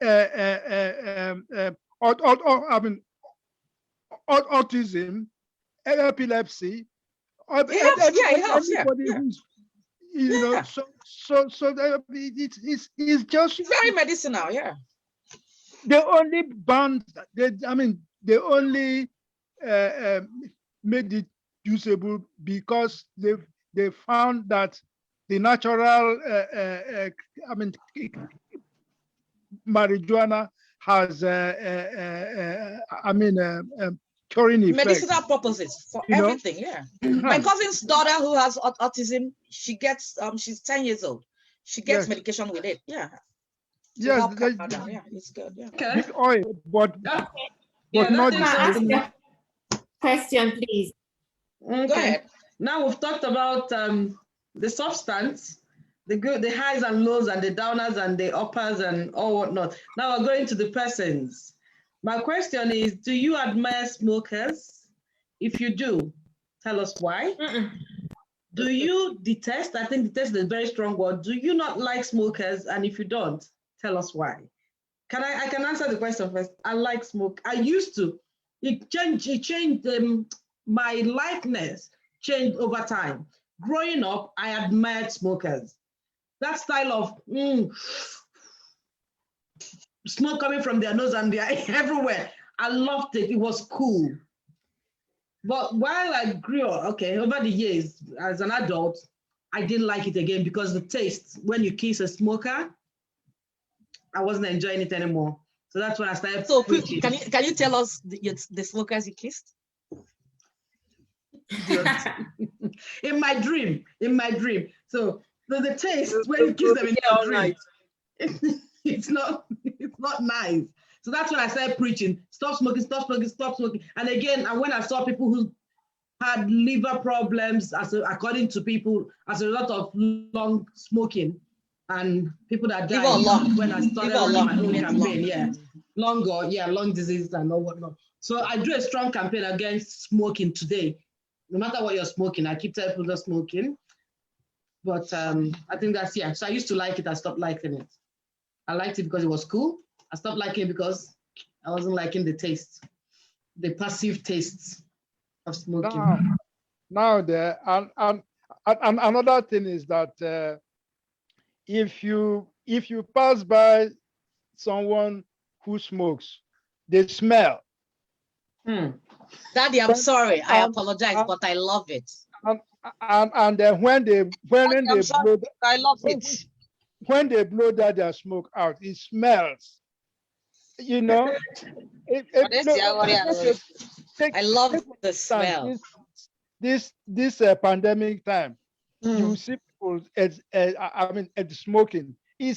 autism, epilepsy. It helps. It's just very medicinal. Yeah. They only banned. They only made it usable because they found that the natural marijuana has curing effect. Medicinal purposes for everything. Yeah. My cousin's daughter who has autism, she gets she's 10 years old. She gets medication with it. Yeah. Yes, it's good. Yeah. Okay. With oil, but not the question, please. Okay. Go ahead. Now we've talked about the substance, the highs and lows and the downers and the uppers and all whatnot. Now we're going to the persons. My question is, do you admire smokers? If you do, tell us why. Do you detest? I think detest is a very strong word. Do you not like smokers? And if you don't, tell us why. I can answer the question first. I like smoke. I used to. It changed my likeness changed over time. Growing up, I admired smokers. That style of smoke coming from their nose and they're everywhere. I loved it. It was cool. But while I grew up, okay, over the years as an adult, I didn't like it again because the taste, when you kiss a smoker, I wasn't enjoying it anymore. So that's when I started. So can you tell us the smokers you kissed? in my dream. So the taste when you kiss them in your dream, it's not nice. So that's when I started preaching, stop smoking, stop smoking, stop smoking. And again, and when I saw people who had liver problems, according to people, as a result of long smoking, and people that died when I started my own campaign, lung disease and all whatnot. So I do a strong campaign against smoking today. No matter what you're smoking, I keep telling people not smoking. But I think that's, so I used to like it, I stopped liking it. I liked it because it was cool. I stopped liking it because I wasn't liking the taste, the passive tastes of smoking. Now another thing is that if you pass by someone who smokes, they smell. Daddy, I'm sorry. I apologize, but I love it. And then when they blow, I love it. When they blow their smoke out, it smells. You know, I love the smell. This pandemic time, you see people at smoking. It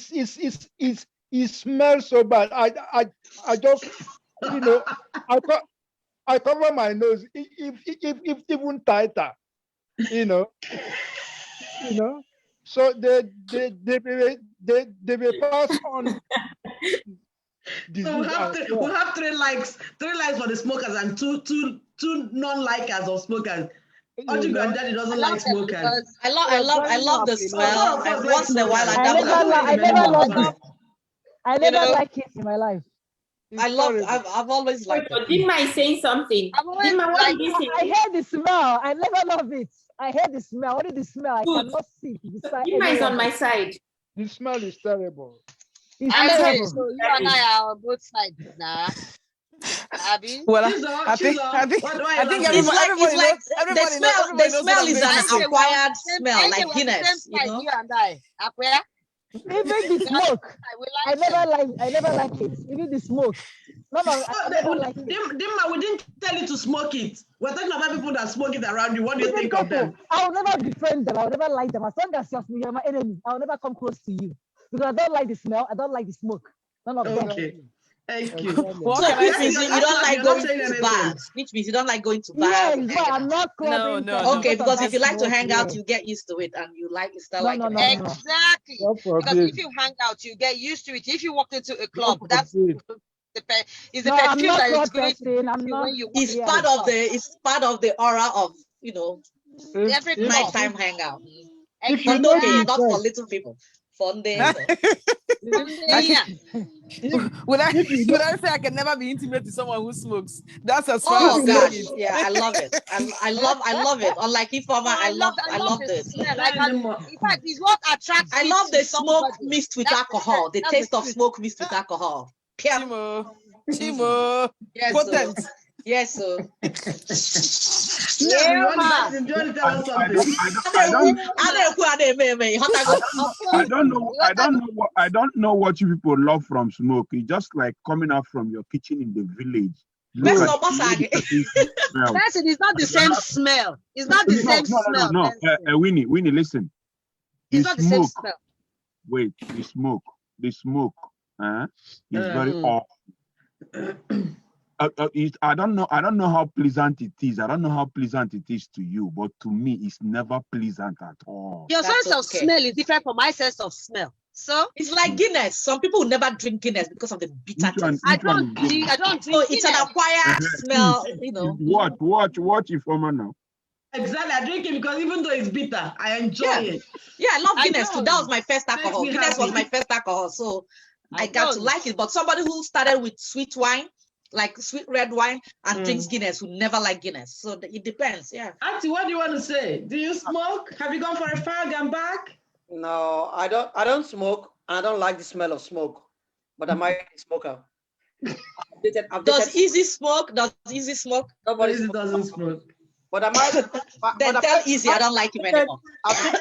smells so bad. I just, you know, I cover my nose if even tighter, you know. So they will pass on. So we'll have three likes for the smokers and two non-likers of smokers. Oche Granddaddy doesn't like smokers. I love the smell. Once in a while, I never like it in my life. I've always liked it. Dima is saying something. Dima, what did you say? I hate the smell. I never love it. I hate the smell. Only the smell. I cannot see. Dima is on my side. The smell is terrible. So you and I are on both sides now. Abby? Well, I think everybody the smell is an acquired smell, like Guinness. You know? You and I. Acquired? Even the smoke. I never like it. Even the smoke. I never like it. Dima, we didn't tell you to smoke it. We're talking about people that smoke it around you. What do you think of them? I'll never befriend them. I'll never like them. As long as you're my enemy, I'll never come close to you. Because I don't like the smell. I don't like the smoke. None of them. Okay. Thank you. So which means you don't like going to bars. Which means you don't like going to bars. Yeah, I'm not clubbing. No. Okay, because if you like to hang out, you get used to it, and you start liking it. Exactly. Because if you hang out, you get used to it. If you walk into a club, that's the perfume that is going. It's part of the aura of every nighttime hangout. But okay, not for little people. Fun day. Would I say I can never be intimate with someone who smokes? That's as far as gosh, yeah, I love it. I love it. Unlike Ifeoma, I love this. In fact, it's what attracts. I love the smoke mixed with alcohol. The taste of smoke mixed with alcohol. Chimo. Yes, potent. Yes, sir. I don't know what you people love from smoke. It's just like coming out from your kitchen in the village. It's not the same smell. It's not the same smell. No. Winnie, listen. It's not the same smell. Wait, the smoke is very awful. I don't know how pleasant it is. I don't know how pleasant it is to you, but to me, it's never pleasant at all. Your sense of smell is different from my sense of smell. So it's like Guinness. Some people will never drink Guinness because of the bitter taste. I don't drink. So it's an acquired smell, Watch Ifeoma now. Exactly, I drink it because even though it's bitter, I enjoy it. Yeah, I love Guinness too. That was my first alcohol. Guinness was my first alcohol, so I got to like it. But somebody who started with sweet wine, like sweet red wine, and drinks Guinness who never like Guinness. So it depends, yeah. Auntie, what do you want to say? Do you smoke? Have you gone for a fag and back? No, I don't smoke. I don't like the smell of smoke. but I married a smoker. Does Easy smoke? Does Easy smoke? Nobody doesn't smoke. But I married. Then tell Easy I don't like him anymore. I've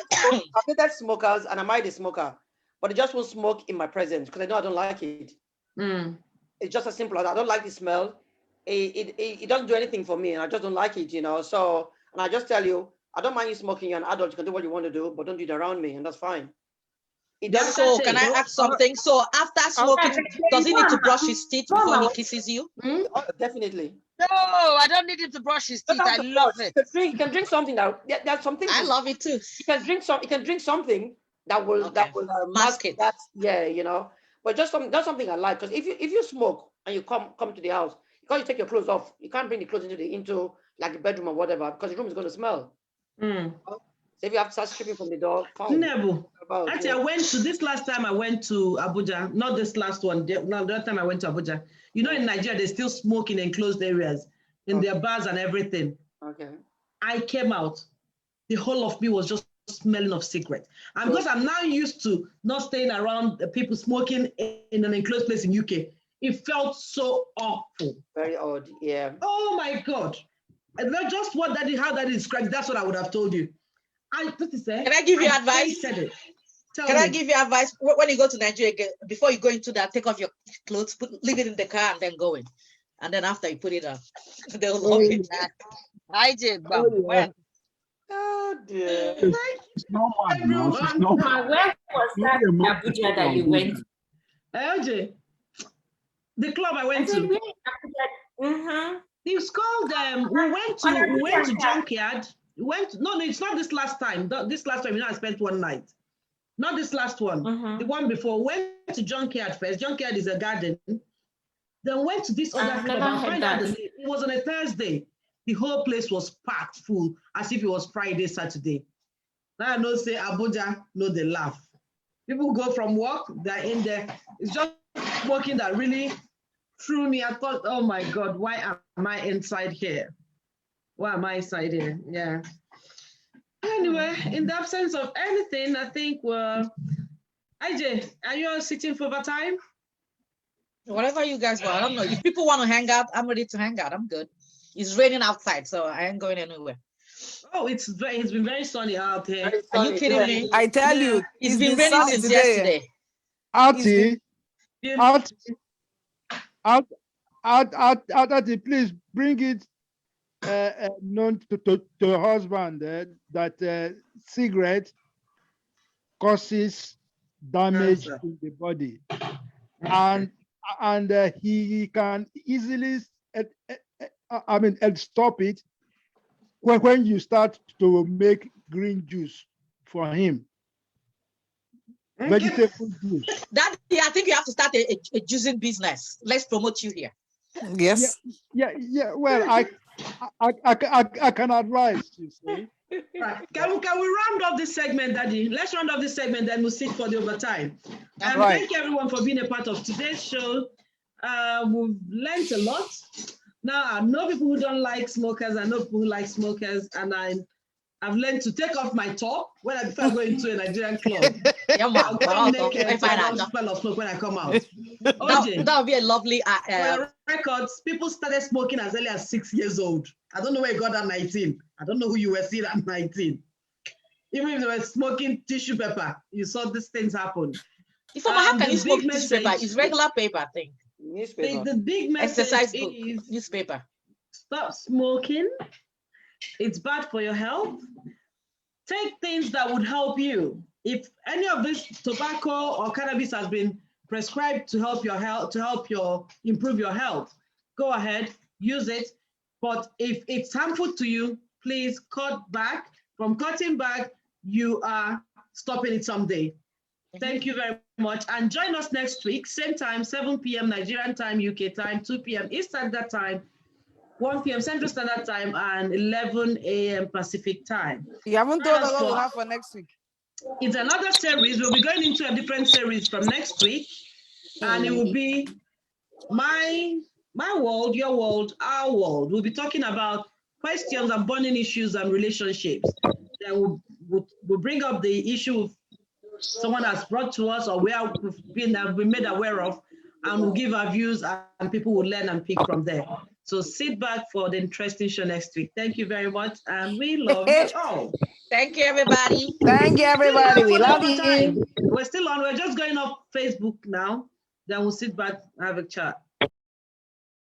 dated smokers and I married a smoker, but they just won't smoke in my presence because I know I don't like it. It's just as simple as I don't like the smell. It doesn't do anything for me, and I just don't like it, you know. So, and I just tell you, I don't mind you smoking. You're an adult, you can do what you want to do, but don't do it around me, and that's fine. So can I ask something? So after smoking, does he need to brush his teeth before he kisses you? Oh, definitely. No, I don't need him to brush his teeth. I love it. You can drink something that there's something. I love it too. You can drink something that will mask it. That's you know. But that's something I like, because if you smoke and you come to the house, because you take your clothes off, you can't bring the clothes into like the bedroom or whatever, because the room is going to smell. So if you have to start stripping from the door, fine. Actually, I went to this last time I went to Abuja, not this last one, the other time I went to Abuja. You know, in Nigeria, they still smoke in enclosed areas, in their bars and everything. Okay. I came out, the whole of me was just smelling of cigarette. And because I'm now used to not staying around people smoking in an enclosed place in UK, it felt so awful. Very odd, yeah. Oh my God. And not just how that is described, that's what I would have told you. Can I give you advice? Can I give you advice? When you go to Nigeria, before you go into that, take off your clothes, leave it in the car, and then go in. And then after you put it on, they'll love it. I did. Oh dear. It's normal now. It's normal. Where was that Abuja that you went? Oche, the club I went to. It's called. We went to Junkyard. No, it's not this last time. This last time, you know, I spent one night. Not this last one. The one before. Went to Junkyard first. Junkyard is a garden. Then went to this other club. It was on a Thursday. The whole place was packed full, as if it was Friday, Saturday. Now I know, say Abuja, no, they laugh. People go from work, they're in there. It's just working that really threw me. I thought, oh my God, why am I inside here? Why am I inside here? Yeah. Anyway, in the absence of anything, I think, well, IJ, are you all sitting for overtime? Whatever you guys want. I don't know. If people want to hang out, I'm ready to hang out. I'm good. It's raining outside, so I ain't going anywhere. Oh, it's been very sunny out here. Are you kidding me? I tell you, it's been raining since yesterday. Auntie, please bring it known to your husband that cigarette causes damage in the body, and he can easily stop it when you start to make green juice for him. Vegetable juice. Daddy, I think you have to start a juicing business. Let's promote you here. Yes. Yeah. Well, I can advise, you see. Right. Can we round off this segment, Daddy? Let's round off this segment, then we'll sit for the overtime. Right. Thank you, everyone, for being a part of today's show. We've learned a lot. Now, I know people who don't like smokers. I know people who like smokers, and I've learned to take off my top before I go into a Nigerian club. Yeah, man. I'll naked, so I don't smell of smoke when I come out. Oche, that would be a lovely. for records, people started smoking as early as 6 years old. I don't know where you got at 19. I don't know who you were seeing at 19. Even if they were smoking tissue paper, you saw these things happen. How can you smoke tissue paper? It's regular paper, I think. Newspaper. The big message Exercise book, is newspaper. Stop smoking. It's bad for your health. Take things that would help you. If any of this tobacco or cannabis has been prescribed to help your health, improve your health, go ahead, use it. But if it's harmful to you, please cut back. From cutting back, you are stopping it someday. Thank you very much. And join us next week, same time, 7 p.m. Nigerian time, UK time, 2 p.m. East Standard Time, 1 p.m. Central Standard Time, and 11 a.m. Pacific time. You haven't told us what we'll have for next week. It's another series. We'll be going into a different series from next week. And it will be my world, your world, our world. We'll be talking about questions and burning issues and relationships. Then we'll bring up the issue someone has brought to us or we have been made aware of, and we'll give our views, and people will learn and pick from there. So sit back for the interesting show next week. Thank you very much, and we love you all. Thank you, everybody. Thank you, everybody. We love you. We're still on. We're just going off Facebook now. Then we'll sit back and have a chat.